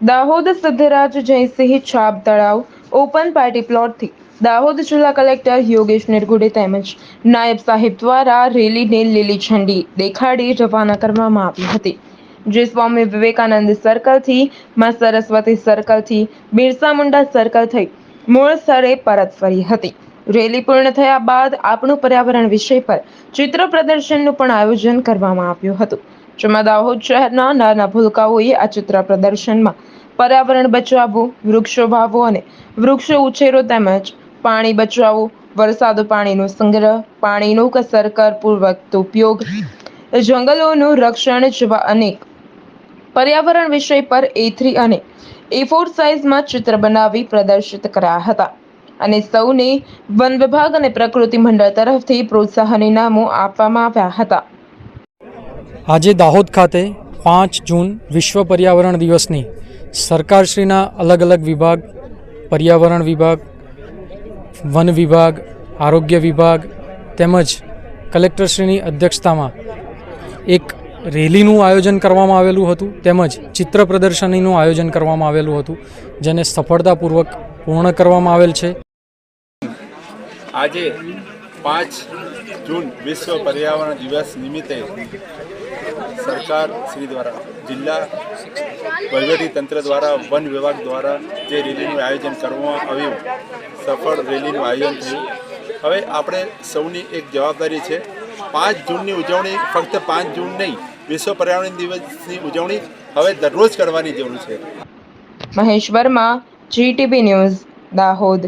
દાહોદ સિદ્ધરાજ જયસિંહ છાપ તળાવ open party પ્લોટથી Dahod જિલ્લા કલેક્ટર યોગેશ નિરગુડે તેમજ નાયબ સાહેબ દ્વારા રેલીને લીલી ઝંડી દેખાડી રવાના કરવામાં આવી હતી, જે સ્વામી વિવેકાનંદ સર્કલથી માં સરસ્વતી સર્કલથી બિરસા મુંડા સર્કલ થઈ મૂળ સ્થળે પરત ફરી હતી। રેલી પૂર્ણ થયા બાદ આપણું પર્યાવરણ વિષય પર ચિત્ર પ્રદર્શનનું પણ આયોજન કરવામાં આવ્યું હતું, જેમાં દાહોદ શહેરના નાના ભૂલકાઓએ આ ચિત્ર પ્રદર્શનમાં પર્યાવરણ બચાવવું, વૃક્ષો વાવવો અને વૃક્ષો ઉછેરો તેમજ પાણી બચાવવું, વરસાદ પાણીનો સંગ્રહ, પાણીનો અસરકારક ઉપયોગ, જંગલોનું રક્ષણ જેવા અનેક પર્યાવરણ વિષય પર A3 અને A4 સાઇઝમાં ચિત્ર બનાવી પ્રદર્શિત કર્યા હતા અને સૌને વન વિભાગ અને પ્રકૃતિ મંડળ તરફથી પ્રોત્સાહન ઇનામો આપવામાં આવ્યા હતા। આજે દાહોદ ખાતે 5 જૂન વિશ્વ પર્યાવરણ દિવસની સરકારશ્રીના અલગ અલગ વિભાગ, પર્યાવરણ વિભાગ, વન વિભાગ, આરોગ્ય વિભાગ તેમજ કલેક્ટરશ્રીની અધ્યક્ષતામાં એક રેલીનું આયોજન કરવામાં આવેલું હતું તેમજ ચિત્ર પ્રદર્શનીનું આયોજન કરવામાં આવેલું હતું, જેને સફળતાપૂર્વક પૂર્ણ કરવામાં આવેલ છે। આજે 5 જૂન વિશ્વ પર્યાવરણ દિવસ નિમિત્તે સરકાર શ્રી દ્વારા જિલ્લા વહીવટી તંત્ર દ્વારા વન વિભાગ દ્વારા જે રેલીનું આયોજન કરવામાં આવ્યું, સફળ રેલીનું આયોજન થયું। હવે આપણે સૌની એક જવાબદારી છે, 5 જૂનની ઉજવણી ફક્ત 5 જૂન નહીં, વિશ્વ પર્યાવરણ દિવસની ઉજવણી હવે દરરોજ કરવાની જરૂર છે। Mahesh Varma, GTB news, Dahod.